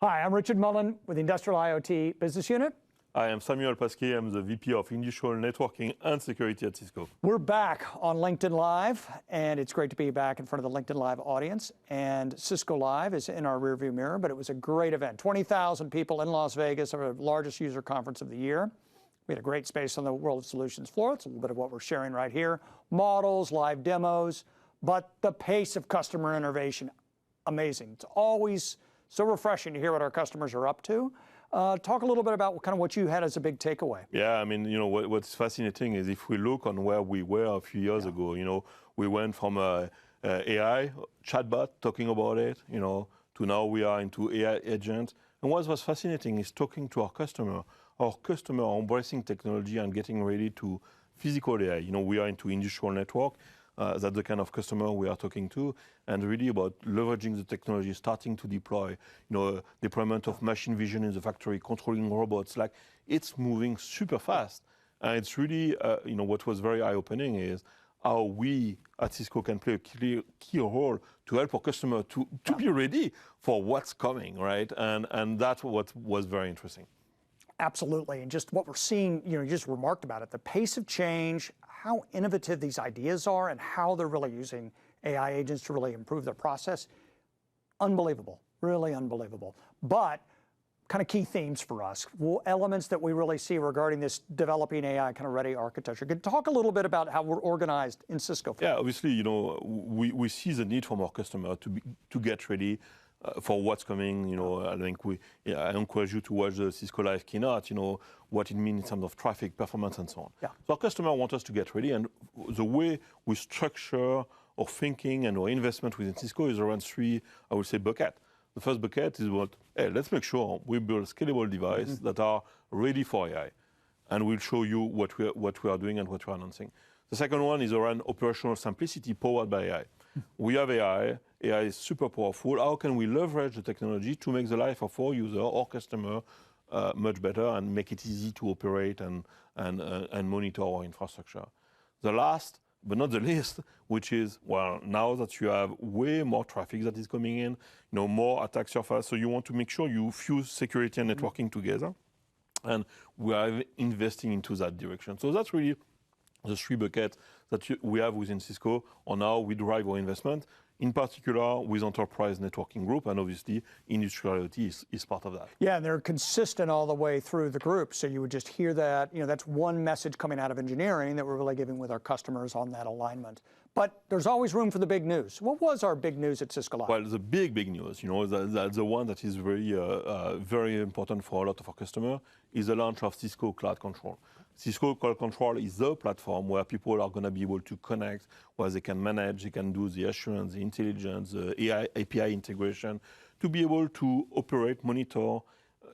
Hi, I'm Richard Mullen with the Industrial IoT Business Unit. I am Samuel Pasquet. I'm the VP of Industrial Networking and Security at Cisco. We're back on LinkedIn Live, and it's great to be back in front of the LinkedIn Live audience. And Cisco Live is in our rearview mirror, but it was a great event. 20,000 people in Las Vegas, our largest user conference of the year. We had a great space on the World of Solutions floor. It's a little bit of what we're sharing right here. Models, live demos, but the pace of customer innovation, amazing. It's always so refreshing to hear what our customers are up to. Talk a little bit about what you had as a big takeaway. Yeah, I mean, what's fascinating is if we look on where we were a few years ago, we went from AI, chatbot, talking about it, to now we are into AI agents. And what was fascinating is talking to our customer. Our customer are embracing technology and getting ready to physical AI. We are into industrial network. That's the kind of customer we are talking to, and really about leveraging the technology, starting to deploy, deployment of machine vision in the factory, controlling robots. Like, it's moving super fast. And it's really, what was very eye-opening is how we at Cisco can play a key role to help our customer to be ready for what's coming, right? And that's what was very interesting. Absolutely, and just what we're seeing, you just remarked about it, the pace of change, how innovative these ideas are, and how they're really using AI agents to really improve their process. Unbelievable, really unbelievable. But kind of key themes for us, elements that we really see regarding this developing AI kind of ready architecture. Could you talk a little bit about how we're organized in Cisco? Yeah, obviously, we see the need from our customer to get ready for what's coming. I think I encourage you to watch the Cisco Live keynote, what it means in terms of traffic, performance, and so on. Yeah. So our customer wants us to get ready, and the way we structure our thinking and our investment within Cisco is around three, I would say, buckets. The first bucket is hey, let's make sure we build scalable devices that are ready for AI. And we'll show you what we are doing and what we are announcing. The second one is around operational simplicity powered by AI. We have AI. AI is super powerful. How can we leverage the technology to make the life of our user or customer much better and make it easy to operate and monitor our infrastructure? The last, but not the least, which is, now that you have way more traffic that is coming in, more attack surface, so you want to make sure you fuse security and networking together. And we are investing into that direction. So that's really the three buckets that we have within Cisco on how we drive our investment, in particular with enterprise networking group, and obviously industrial IoT is part of that. Yeah, and they're consistent all the way through the group. So you would just hear that, that's one message coming out of engineering that we're really giving with our customers on that alignment. But there's always room for the big news. What was our big news at Cisco Live? Well, the big news, the one that is very, very important for a lot of our customers is the launch of Cisco Cloud Control. Cisco Cloud Control is the platform where people are going to be able to connect, where they can manage, they can do the assurance, the intelligence, the AI, API integration, to be able to operate, monitor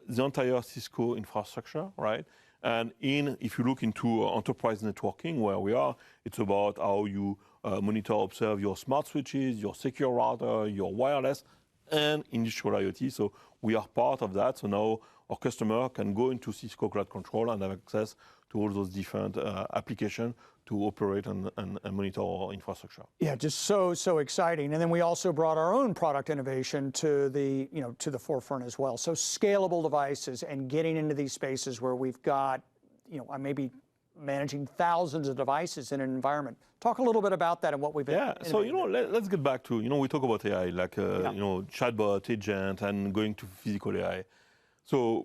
the entire Cisco infrastructure, right? And if you look into enterprise networking, where we are, it's about how you monitor, observe your smart switches, your secure router, your wireless, and industrial IoT. So we are part of that. So now our customer can go into Cisco Cloud Control and have access to all those different applications to operate and monitor our infrastructure. Yeah, just so exciting. And then we also brought our own product innovation to the forefront as well. So scalable devices and getting into these spaces where we've got, I may be managing thousands of devices in an environment. Talk a little bit about that and what we've been. Yeah, so let's get back to, we talk about AI, like chatbot, agent, and going to physical AI. So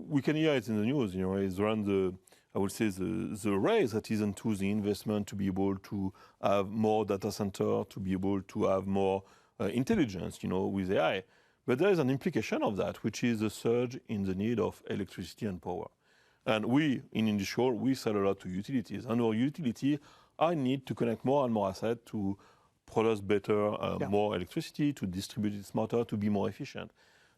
we can hear it in the news, it's around I would say the race that is into the investment to be able to have more data center, to be able to have more intelligence, with AI. But there is an implication of that, which is a surge in the need of electricity and power. And we, in industrial, we sell a lot to utilities. And our utility, I need to connect more and more assets to produce better, more electricity, to distribute it smarter, to be more efficient.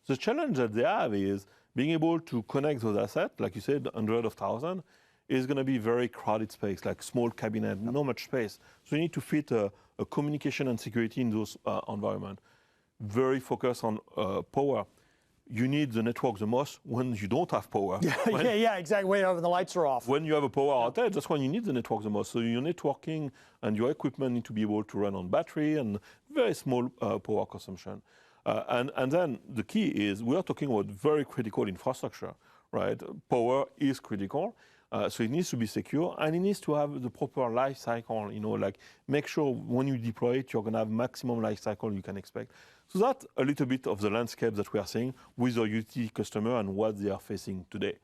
The challenge that they have is being able to connect those assets, like you said, hundreds of thousands, is going to be very crowded space, like small cabinet, not much space. So you need to fit a communication and security in those environments. Very focused on power. You need the network the most when you don't have power. Yeah, exactly. When the lights are off. When you have a power outage, that's when you need the network the most. So your networking and your equipment need to be able to run on battery and very small power consumption. And then the key is we are talking about very critical infrastructure, right? Power is critical. So it needs to be secure and it needs to have the proper life cycle, like make sure when you deploy it, you're going to have maximum life cycle you can expect. So that's a little bit of the landscape that we are seeing with our utility customer and what they are facing today.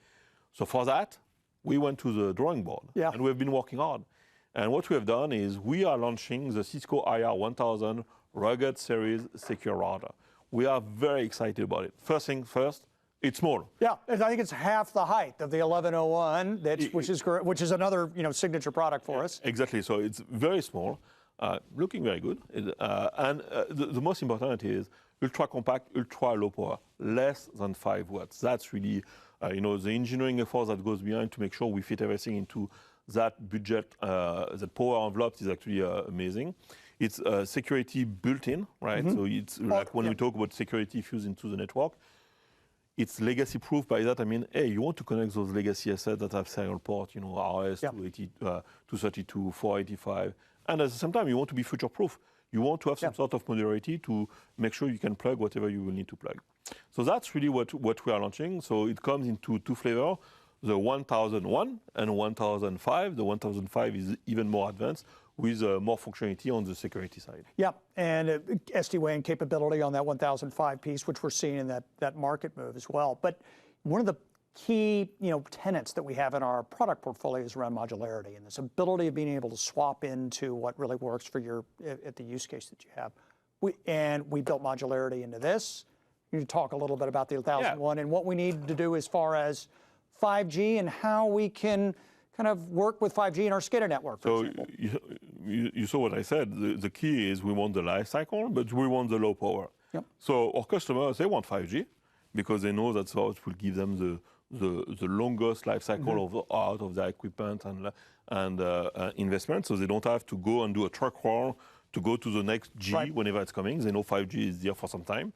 So for that, we went to the drawing board and we've been working hard. And what we have done is we are launching the Cisco IR1000 Rugged Series Secure Router. We are very excited about it. First thing first, it's small. Yeah, I think it's half the height of the 1101, which is another signature product for us. Exactly. So it's very small, looking very good. And the most important is ultra compact, ultra low power, less than 5 watts. That's really the engineering effort that goes behind to make sure we fit everything into that budget. That power envelope is actually amazing. It's security built in, right? So it's like when we talk about security fused into the network. It's legacy proof. By that I mean, hey, you want to connect those legacy assets that have serial port, RS 232, 485, and at the same time you want to be future proof. You want to have some sort of modularity to make sure you can plug whatever you will need to plug. So that's really what we are launching. So it comes into 2 flavors, the 1001 and 1005. The 1005 is even more advanced with more functionality on the security side. Yeah, and SD-WAN capability on that 1005 piece, which we're seeing in that market move as well. But one of the key tenets that we have in our product portfolio is around modularity and this ability of being able to swap into what really works for at the use case that you have. We built modularity into this. You can talk a little bit about the 1001 and what we need to do as far as 5G and how we can kind of work with 5G in our SCADA network, for example. You saw what I said. The key is we want the life cycle, but we want the low power. So our customers, they want 5G because they know that's how it will give them the longest life cycle out of their equipment and investment. So they don't have to go and do a truck roll to go to the next G whenever it's coming. They know 5G is there for some time.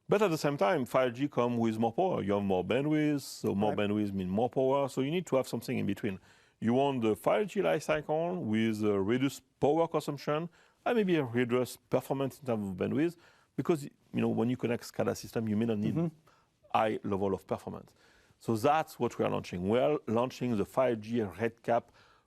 But at the same time, 5G comes with more power. You have more bandwidth, so more bandwidth means more power. So you need to have something in between. You want the 5G life cycle with a reduced power consumption and maybe a reduced performance in terms of bandwidth, because when you connect SCADA system, you may not need high level of performance. So that's what we are launching. We are launching the 5G RedCap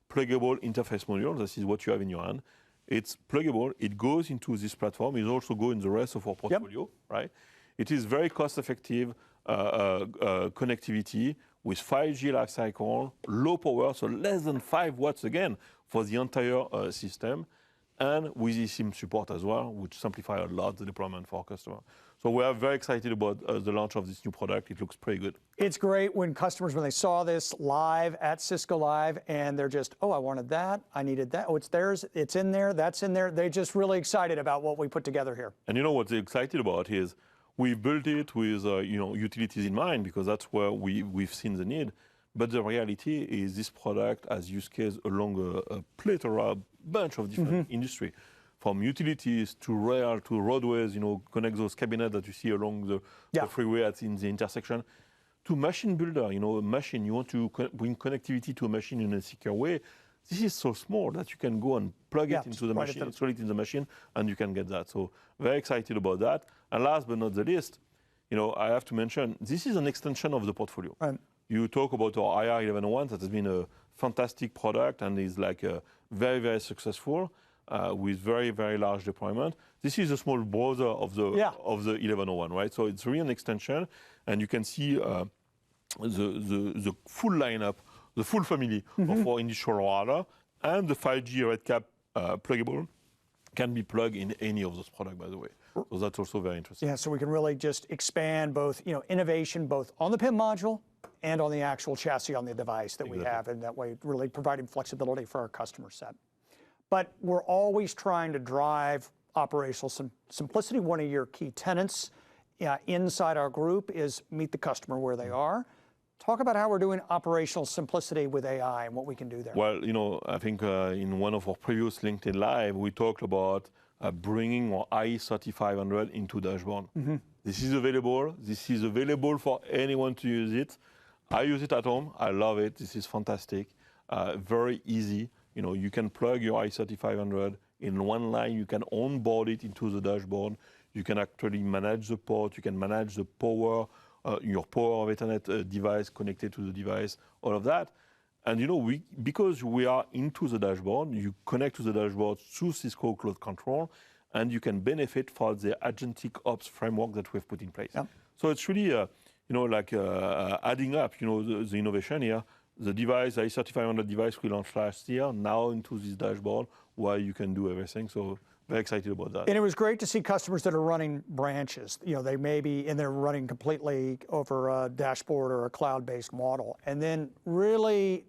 pluggable interface module. This is what you have in your hand. It's pluggable. It goes into this platform. It also goes in the rest of our portfolio, right? It is very cost-effective connectivity with 5G life cycle, low power, so less than 5 watts again for the entire system, and with eSIM support as well, which simplify a lot the deployment for our customer. So we are very excited about the launch of this new product. It looks pretty good. It's great when customers, when they saw this live at Cisco Live, and they're just, oh, I wanted that, I needed that, oh, it's theirs, it's in there, that's in there. They're just really excited about what we put together here. And what they're excited about is we built it with utilities in mind because that's where we've seen the need. But the reality is this product has use case along a plethora, bunch of different industry, from utilities to rail to roadways, connect those cabinets that you see along the freeway in the intersection, to machine builder, a machine, you want to bring connectivity to a machine in a secure way. This is so small that you can go and plug it into the machine, install it in the machine, and you can get that. So very excited about that. And last but not the least, I have to mention, this is an extension of the portfolio. You talk about our IR1101, that has been a fantastic product and is like very, very successful with very, very large deployment. This is a small brother of the 1101, right? So it's really an extension, and you can see the full lineup, the full family of our industrial router, and the 5G RedCap pluggable can be plugged in any of those products, by the way. So that's also very interesting. Yeah, so we can really just expand both, innovation both on the PIM module and on the actual chassis on the device that we have, and that way really providing flexibility for our customer set. But we're always trying to drive operational simplicity. One of your key tenets inside our group is meet the customer where they are. Talk about how we're doing operational simplicity with AI and what we can do there. Well, I think in one of our previous LinkedIn Live, we talked about bringing our IE3500 into dashboard. This is available. This is available for anyone to use it. I use it at home. I love it. This is fantastic. Very easy. You can plug your IE3500 in one line. You can onboard it into the dashboard. You can actually manage the port. You can manage the power, your power of Ethernet device connected to the device, all of that. And because we are into the dashboard, you connect to the dashboard through Cisco Cloud Control, and you can benefit from the agentic ops framework that we've put in place. Yep. So it's really, adding up, the innovation here. The device, the i3500 device we launched last year, now into this dashboard where you can do everything. So very excited about that. And it was great to see customers that are running branches. They may be, and they're running completely over a dashboard or a cloud-based model. And then really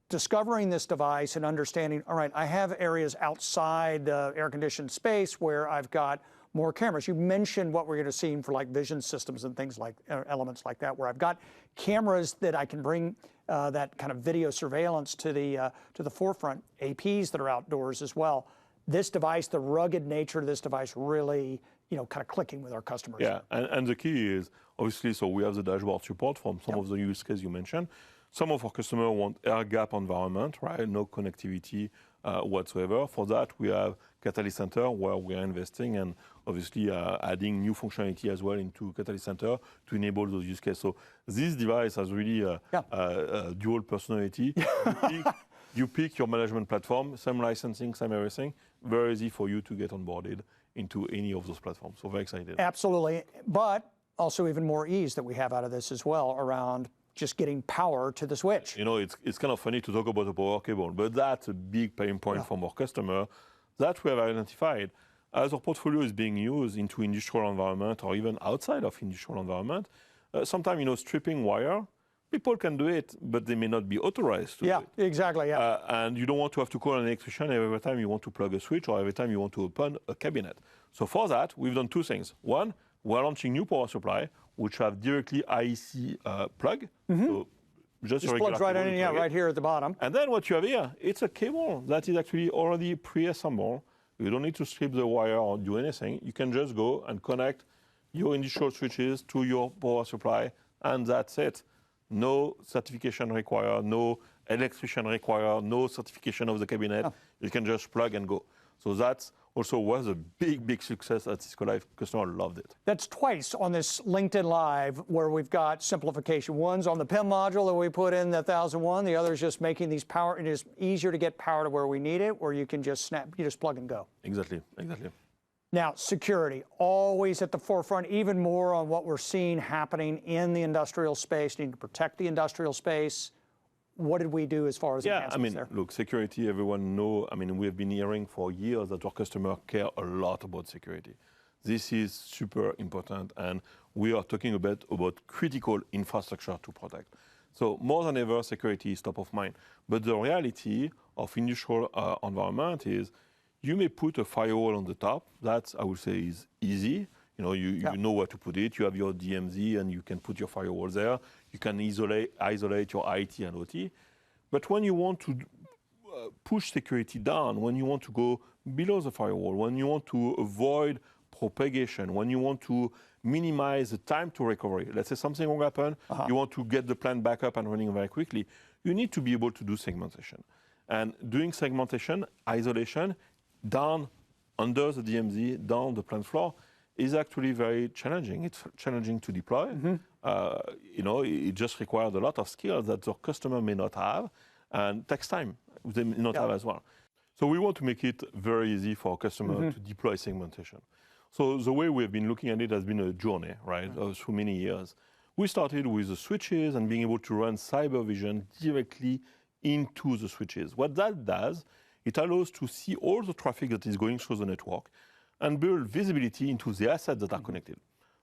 discovering this device and understanding, all right, I have areas outside the air-conditioned space where I've got more cameras. You mentioned what we're going to see for like vision systems and things like elements like that, where I've got cameras that I can bring that kind of video surveillance to the forefront, APs that are outdoors as well. This device, the rugged nature of this device really, kind of clicking with our customers. Yeah, and the key is, obviously, so we have the dashboard support from some of the use cases you mentioned. Some of our customers want air gap environment, right? No connectivity whatsoever. For that, we have Catalyst Center where we are investing and obviously adding new functionality as well into Catalyst Center to enable those use cases. So this device has really a dual personality. You pick your management platform, same licensing, same everything. Very easy for you to get onboarded into any of those platforms. So very excited. Absolutely, but also even more ease that we have out of this as well around just getting power to the switch. It's kind of funny to talk about a power cable, but that's a big pain point from our customer that we have identified. As our portfolio is being used into industrial environment or even outside of industrial environment, sometimes, stripping wire, people can do it, but they may not be authorized to do it. Exactly, yeah. And you don't want to have to call an electrician every time you want to plug a switch or every time you want to open a cabinet. So for that, we've done two things. One, we're launching new power supply, which have directly IEC plug. So just plugs right in, right here at the bottom. And then what you have here, it's a cable that is actually already pre-assembled. You don't need to strip the wire or do anything. You can just go and connect your industrial switches to your power supply, and that's it. No certification required, no electrician required, no certification of the cabinet. You can just plug and go. So that's also was a big, big success at Cisco Live. Customer loved it. That's twice on this LinkedIn Live where we've got simplification. One's on the PIM module that we put in the 1001. The other is just making these power. It is easier to get power to where we need it, where you can just you just plug and go. Exactly. Now, security, always at the forefront, even more on what we're seeing happening in the industrial space, needing to protect the industrial space. What did we do as far as enhancements there? Look, security, everyone know. We have been hearing for years that our customers care a lot about security. This is super important, and we are talking a bit about critical infrastructure to protect. So more than ever, security is top of mind. But the reality of industrial environment is you may put a firewall on the top. That, I would say, is easy. You know where to put it. You have your DMZ, and you can put your firewall there. You can isolate your IT and OT. But when you want to push security down, when you want to go below the firewall, when you want to avoid propagation, when you want to minimize the time to recovery, let's say something will happen, you want to get the plant back up and running very quickly, you need to be able to do segmentation. And doing segmentation, isolation, down under the DMZ, down the plant floor, is actually very challenging. It's challenging to deploy. It just requires a lot of skills that the customer may not have, and takes time. They may not have as well. So we want to make it very easy for our customer to deploy segmentation. So the way we've been looking at it has been a journey, right, through many years. We started with the switches and being able to run cyber vision directly into the switches. What that does, it allows to see all the traffic that is going through the network and build visibility into the assets that are connected.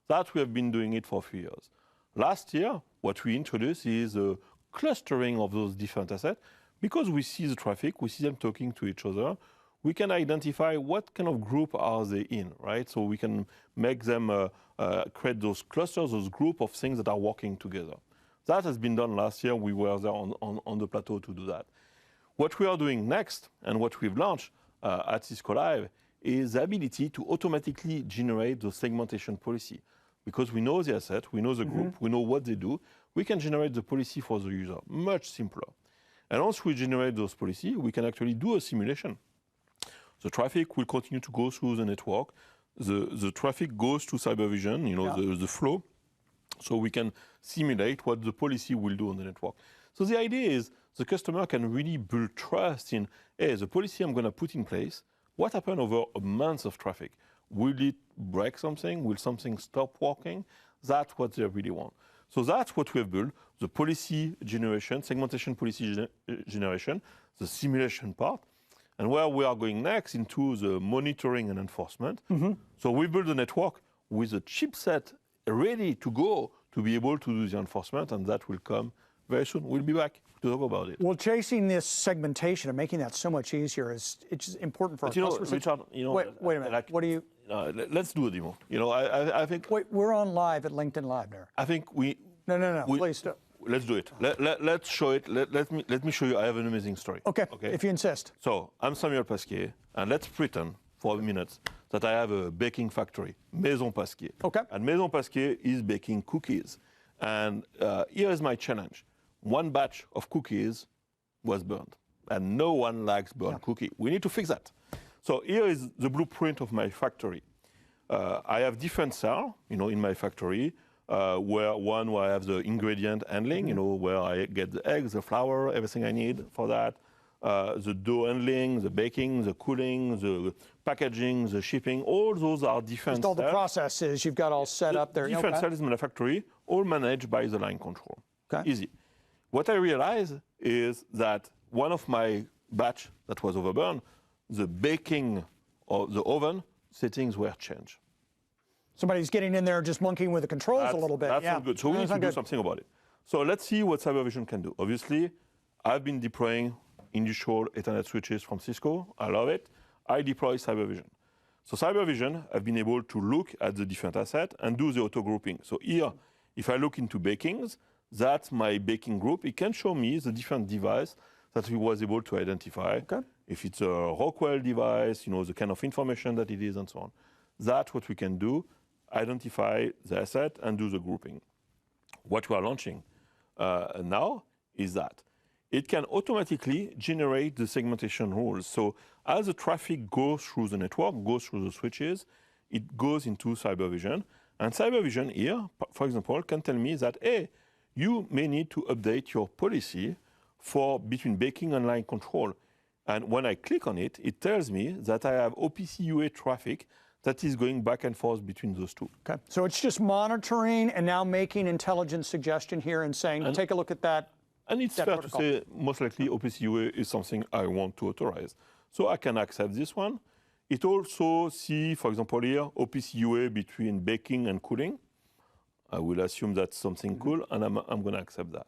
That we have been doing it for a few years. Last year, what we introduced is a clustering of those different assets. Because we see the traffic, we see them talking to each other, we can identify what kind of group are they in, right? So we can make them create those clusters, those group of things that are working together. That has been done last year. We were there on the plateau to do that. What we are doing next, and what we've launched at Cisco Live, is the ability to automatically generate the segmentation policy. Because we know the asset, we know the group, we know what they do, we can generate the policy for the user, much simpler. And once we generate those policies, we can actually do a simulation. The traffic will continue to go through the network. the traffic goes to CyberVision, the flow, so we can simulate what the policy will do on the network. So the idea is the customer can really build trust in, hey, the policy I'm going to put in place, what happened over a month of traffic? Will it break something? Will something stop working? That's what they really want. So that's what we have built, the policy generation, segmentation policy generation, the simulation part, and where we are going next into the monitoring and enforcement. So we build a network with a chipset ready to go to be able to do the enforcement, and that will come very soon. We'll be back to talk about it. Well, chasing this segmentation and making that so much easier is it's important for our customers. Richard, wait a minute. What do you? Let's do a demo. I think. Wait, we're on live at LinkedIn Live there. I think we. No. Please stop. Let's do it. Let's show it. Let me show you. I have an amazing story. Okay. If you insist. So I'm Samuel Pasquier, and let's pretend for a minute that I have a baking factory, Maison Pasquier. Okay. And Maison Pasquier is baking cookies. And here is my challenge. One batch of cookies was burned, and no one likes burnt cookie. We need to fix that. So here is the blueprint of my factory. I have different cells, in my factory, where I have the ingredient handling, where I get the eggs, the flour, everything I need for that. The dough handling, the baking, the cooling, the packaging, the shipping, all those are different Just all the processes you've got all set up there. Different cells in the factory, all managed by the line control. Okay. Easy. What I realized is that one of my batch that was overburned, the baking or the oven settings were changed. Somebody's getting in there just monkeying with the controls a little bit. That's not good. So we need to do something about it. So let's see what CyberVision can do. Obviously, I've been deploying industrial Ethernet switches from Cisco. I love it. I deploy CyberVision. So CyberVision, I've been able to look at the different assets and do the auto grouping. So here, if I look into bakings, that's my baking group. It can show me the different device that we was able to identify. Okay. If it's a Rockwell device, the kind of information that it is and so on. That's what we can do, identify the asset and do the grouping. What we are launching now is that it can automatically generate the segmentation rules. So as the traffic goes through the network, goes through the switches, it goes into CyberVision. And CyberVision here, for example, can tell me that, hey, you may need to update your policy for between baking and line control. And when I click on it, it tells me that I have OPC UA traffic that is going back and forth between those two. Okay. So it's just monitoring and now making intelligent suggestion here and saying, take a look at that. And it's fair to say, most likely OPC UA is something I want to authorize. So I can accept this one. It also see, for example, here, OPC UA between baking and cooling. I will assume that's something cool, and I'm going to accept that.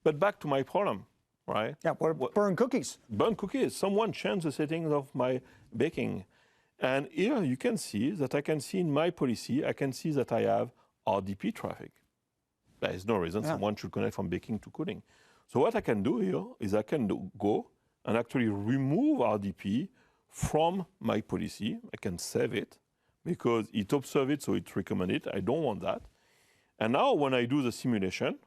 But back to my problem, right? Yeah, burn cookies. Burn cookies. Someone changed the settings of my baking. And here you can see that I can see in my policy, I can see that I have RDP traffic. There is no reason someone should connect from baking to cooling. So what I can do here is I can go and actually remove RDP from my policy. I can save it because it observes it, so it recommends it. I don't want that. And now when I do the simulation,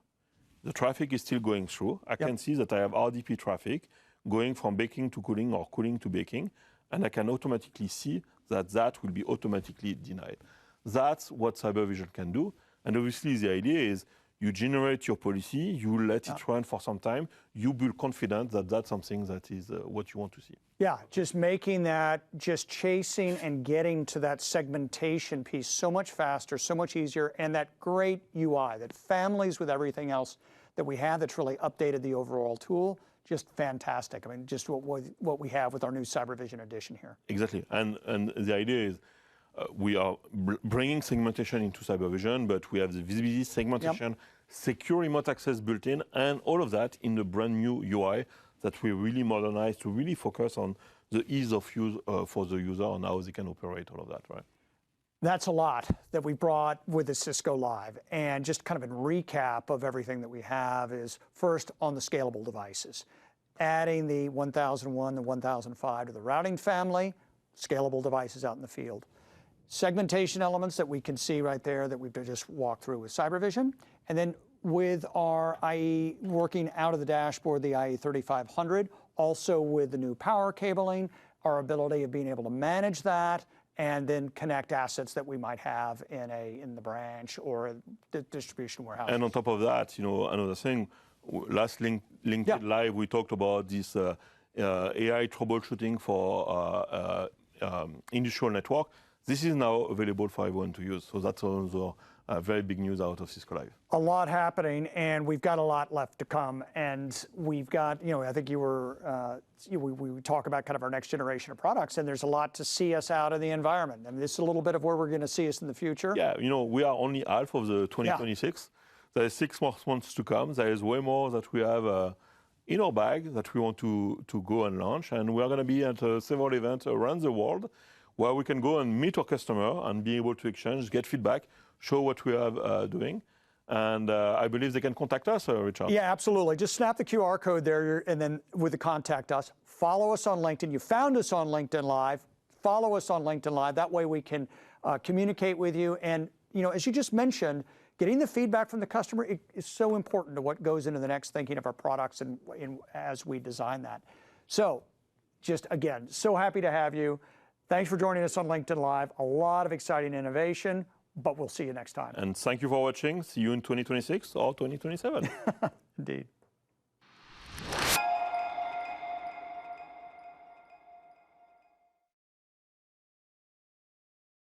the traffic is still going through. I can see that I have RDP traffic going from baking to cooling or cooling to baking, and I can automatically see that that will be automatically denied. That's what CyberVision can do. And obviously the idea is you generate your policy, you let it run for some time, you build confidence that that's something that is what you want to see. Yeah, just making that, just chasing and getting to that segmentation piece so much faster, so much easier, and that great UI, that families with everything else that we have that's really updated the overall tool, just fantastic. I mean, just what we have with our new CyberVision edition here. Exactly, and the idea is we are bringing segmentation into CyberVision, but we have the visibility segmentation, secure remote access built in, and all of that in the brand new UI that we really modernize to really focus on the ease of use for the user and how they can operate all of that, right? That's a lot that we brought with the Cisco Live. And just kind of a recap of everything that we have is first on the scalable devices. Adding the 1001, the 1005 to the routing family, scalable devices out in the field. Segmentation elements that we can see right there that we've just walked through with CyberVision. And then with our IE working out of the dashboard, the IE 3500, also with the new power cabling, our ability of being able to manage that and then connect assets that we might have in the branch or the distribution warehouse. And on top of that, another thing, last LinkedIn Live, we talked about this AI troubleshooting for industrial network. This is now available for everyone to use. So that's also very big news out of Cisco Live. A lot happening, and we've got a lot left to come. And we've got, I think you were, we talk about kind of our next generation of products, and there's a lot to see us out of the environment. I mean, this is a little bit of where we're going to see us in the future. Yeah, we are only half of the 2026. Yeah. There is 6 more months to come. There is way more that we have in our bag that we want to go and launch. And we are going to be at several events around the world where we can go and meet our customer and be able to exchange, get feedback, show what we are doing. And I believe they can contact us, Richard. Yeah, absolutely. Just snap the QR code there, and then with the contact us. Follow us on LinkedIn. You found us on LinkedIn Live. Follow us on LinkedIn Live. That way we can communicate with you. And as you just mentioned, getting the feedback from the customer is so important to what goes into the next thinking of our products and as we design that. So just, again, so happy to have you. Thanks for joining us on LinkedIn Live. A lot of exciting innovation, but we'll see you next time. And thank you for watching. See you in 2026 or 2027. Indeed.